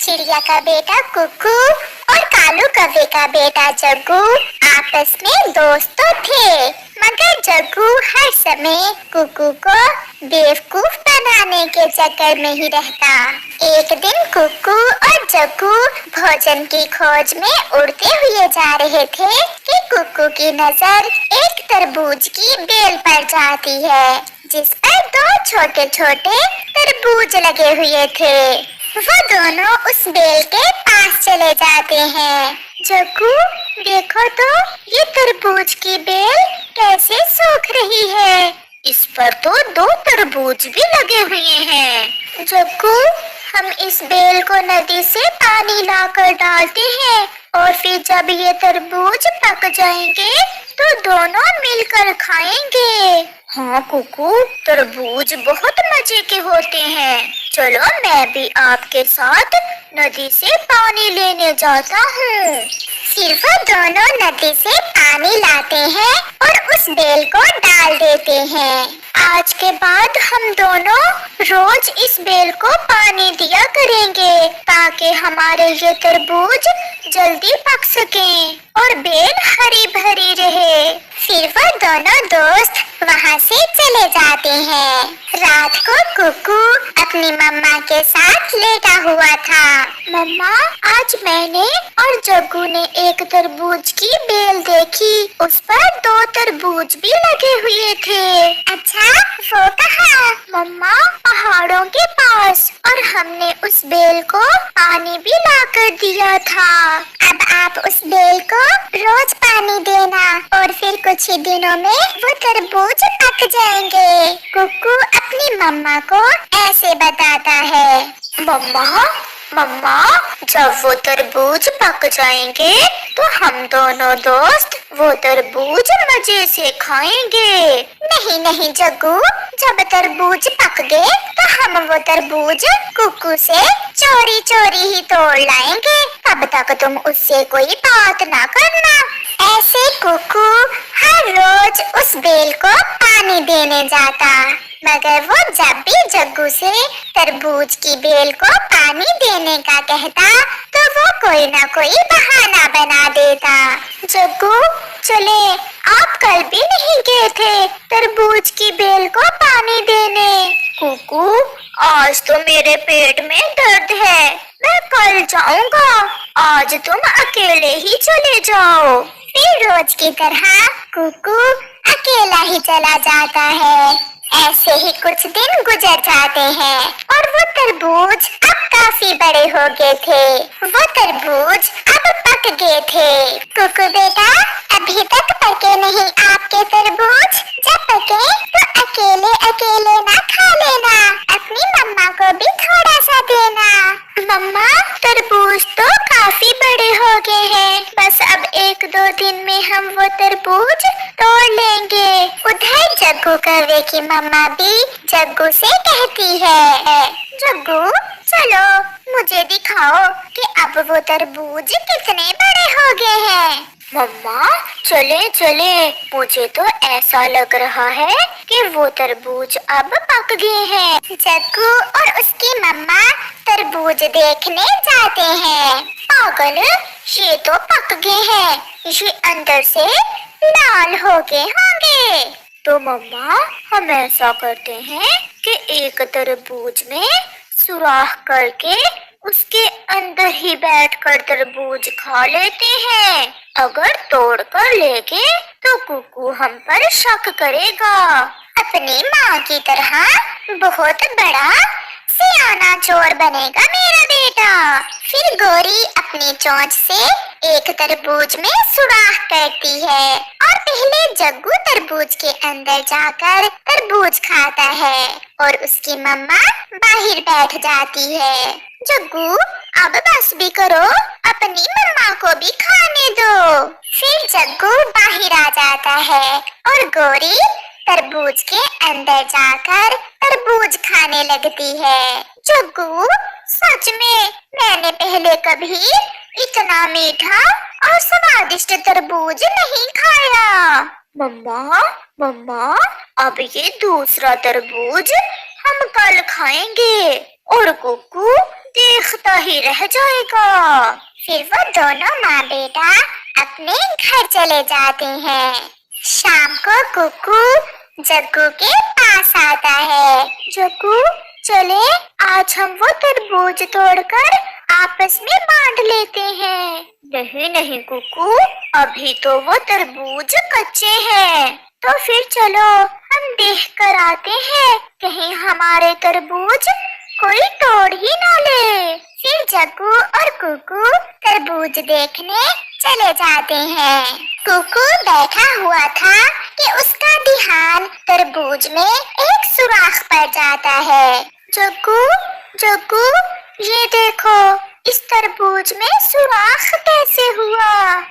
चिड़िया का बेटा कुकू और कालू कौवे का बेटा जग्गू आपस में दोस्त तो थे, मगर जग्गू हर समय कुकू को बेवकूफ बनाने के चक्कर में ही रहता। एक दिन कुकू और जग्गू भोजन की खोज में उड़ते हुए जा रहे थे कि कुकू की नजर एक तरबूज की बेल पर जाती है, जिस पर दो छोटे छोटे तरबूज लगे हुए थे। वो दोनों उस बेल के पास चले जाते हैं। जग्गू, देखो तो ये तरबूज की बेल कैसे सूख रही है। इस पर तो दो तरबूज भी लगे हुए हैं। जग्गू, हम इस बेल को नदी से पानी लाकर डालते हैं और फिर जब ये तरबूज पक जाएंगे तो दोनों मिलकर खाएंगे। हाँ कुकू, तरबूज बहुत मजे के होते हैं। चलो मैं भी आपके साथ नदी से पानी लेने जाता हूँ। फिर वो दोनों नदी से पानी लाते हैं और उस बेल को डाल देते हैं। आज के बाद हम दोनों रोज इस बेल को पानी दिया करेंगे ताकि हमारे ये तरबूज जल्दी पक सकें और बेल हरी भरी रहे। फिर वो दोनों दोस्त वहाँ से चले जाते हैं। रात को कुकू अपनी मम्मा के साथ लेटा हुआ था। मम्मा, आज मैंने और जग्गू ने एक तरबूज की बेल देखी, उस पर दो तरबूज भी लगे हुए थे। अच्छा, वो कहाँ? मम्मा, पहाड़ों के पास, और हमने उस बेल को पानी भी लाकर दिया था। अब आप उस बेल को रोज पानी देना और फिर कुछ ही दिनों में वो तरबूज पक जाएंगे। कुकू अपनी मम्मा को ऐसे बताता है। मम्मा, जब वो तरबूज पक जाएंगे तो हम दोनों दोस्त वो तरबूज मजे से खाएंगे। नहीं जग्गू, जब तरबूज पक गए तो हम वो तरबूज कुकू से चोरी चोरी ही तोड़ लाएंगे। तब तक तुम उससे कोई बात ना करना। ऐसे कुकू हर रोज उस बेल को पानी देने जाता, मगर वो जब भी जग्गू से तरबूज की बेल को पानी देने का कहता तो वो कोई ना कोई बहाना बना देता। जग्गू, चले, आप कल भी नहीं गए थे तरबूज की बेल को पानी देने। कुकू, आज तो मेरे पेट में दर्द है, मैं कल जाऊंगा। आज तुम अकेले ही चले जाओ। फिर रोज की तरह कुकू अकेला ही चला जाता है। ऐसे ही कुछ दिन गुजर जाते हैं और वो तरबूज अब काफी बड़े हो गए थे। वो तरबूज अब पक गए थे। कुकू बेटा, अभी तक पके नहीं आपके तरबूज। जब पके तो अकेले अकेले ना खा लेना, अपनी मम्मा को भी थोड़ा सा देना। मम्मा, तरबूज तो काफी बड़े हो गए हैं, बस अब 1-2 दिन में हम वो तरबूज तोड़ लेंगे। उधर जग्गू कौवे की मम्मा भी जग्गू से कहती है, जग्गू चलो मुझे दिखाओ कि अब वो तरबूज कितने बड़े हो गए हैं। मम्मा, चले, मुझे तो ऐसा लग रहा है कि वो तरबूज अब पक गए हैं। जग्गू और उसकी मम्मा तरबूज देखने जाते हैं। पागल, ये तो पक गए हैं, ये अंदर से लाल हो गए होंगे। तो मम्मा, हम ऐसा करते हैं कि एक तरबूज में सुराख करके उसके अंदर ही बैठकर तरबूज खा लेते हैं। अगर तोड़ कर लेंगे तो कुकू हम पर शक करेगा। अपनी माँ की तरह बहुत बड़ा सियाना चोर बनेगा मेरा बेटा। फिर गोरी अपनी चोंच से एक तरबूज में सुराख करती है और पहले जग्गू तरबूज के अंदर जाकर तरबूज खाता है और उसकी मम्मा बाहर बैठ जाती है। जग्गू, अब बस भी करो, अपनी मम्मा को भी खाने दो। फिर जग्गू बाहर आ जाता है और गोरी तरबूज के अंदर जाकर तरबूज खाने लगती है। जग्गू, सच में मैंने पहले कभी इतना मीठा और स्वादिष्ट तरबूज नहीं खाया। मम्मा, अब ये दूसरा तरबूज हम कल खाएंगे। और कुकू देखता ही रह जाएगा। फिर वो दोनों माँ बेटा अपने घर चले जाते हैं। शाम को कुकू जग्गू के पास आता है। जग्गू, चले आज हम वो तरबूज तोड़कर आपस में बांट लेते हैं। नहीं नहीं कुकू, अभी तो वो तरबूज कच्चे हैं। तो फिर चलो हम देख कर आते हैं, कहीं हमारे तरबूज कोई तोड़ ही ना ले। फिर जग्गू और कुकू तरबूज देखने चले जाते हैं। कुकू बैठा हुआ था कि उसका ध्यान तरबूज में एक सुराख पड़ जाता है। जग्गू, जग्गू, ये देखो, इस तरबूज में सुराख कैसे हुआ?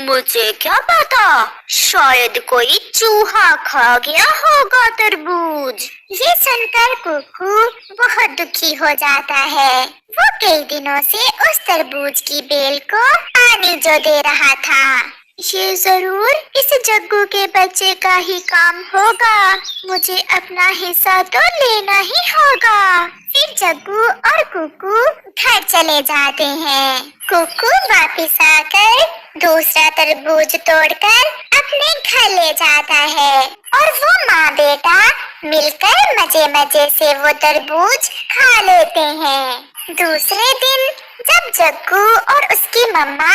मुझे क्या पता, शायद कोई चूहा खा गया होगा तरबूज। ये सुनकर कुकू बहुत दुखी हो जाता है। वो कई दिनों से उस तरबूज की बेल को पानी जो दे रहा था। ये जरूर इस जग्गू के बच्चे का ही काम होगा, मुझे अपना हिस्सा तो लेना ही होगा। फिर जग्गू और कुकू घर चले जाते हैं। कुकू वापस आकर दूसरा तरबूज तोड़कर अपने घर ले जाता है और वो माँ बेटा मिलकर मजे मजे से वो तरबूज खा लेते हैं। दूसरे दिन जब जग्गू और उसकी मम्मा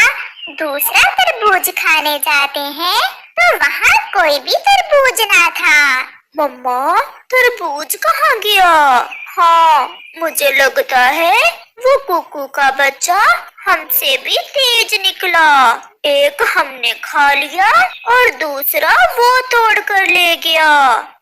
दूसरा तरबूज खाने जाते हैं तो वहाँ कोई भी तरबूज ना था। मम्मा, तरबूज कहाँ गया? हाँ, मुझे लगता है वो कुकू का बच्चा हमसे भी तेज निकला। एक हमने खा लिया और दूसरा वो तोड़ कर ले गया।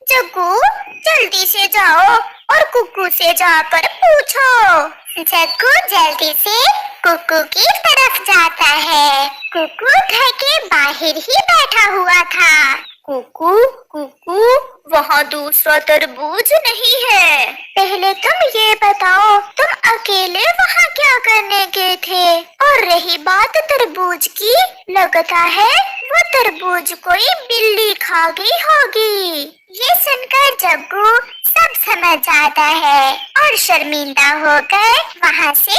जग्गू, जल्दी से जाओ और कुकू से जाकर पूछो। जग्गू जल्दी से कुकू की तरफ जाता है। कुकू घर के बाहर ही बैठा हुआ था। कुकू, कुकू, वहाँ दूसरा तरबूज नहीं है। पहले तुम ये बताओ, तुम अकेले वहाँ क्या करने गए थे? और रही बात तरबूज की, लगता है वो तरबूज कोई बिल्ली खा गई होगी। ये सुनकर जग्गू सब समझ जाता है और शर्मिंदा होकर वहाँ से